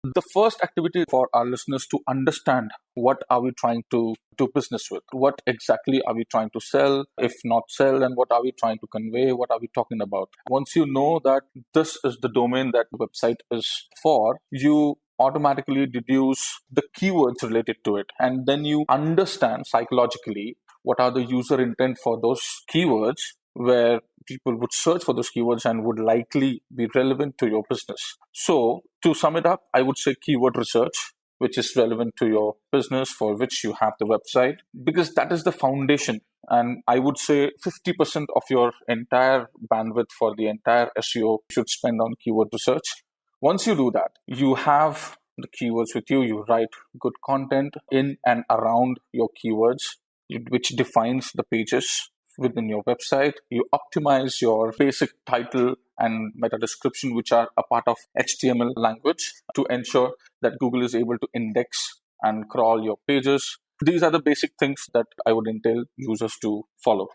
The first activity for our listeners to understand what are we trying to do business with? What exactly are we trying to sell? If not sell, then what are we trying to convey? What are we talking about? Once you know that this is the domain that the website is for, you automatically deduce the keywords related to it. And then you understand psychologically what are the user intent for those keywords, where people would search for those keywords and would likely be relevant to your business. So, to sum it up, I would say keyword research, which is relevant to your business for which you have the website, because that is the foundation. And I would say 50% of your entire bandwidth for the entire SEO should spend on keyword research. Once you do that, you have the keywords with you, you write good content in and around your keywords, which defines the pages within your website. You optimize your basic title and meta description, which are a part of HTML language, to ensure that Google is able to index and crawl your pages. These are the basic things that I would entail users to follow.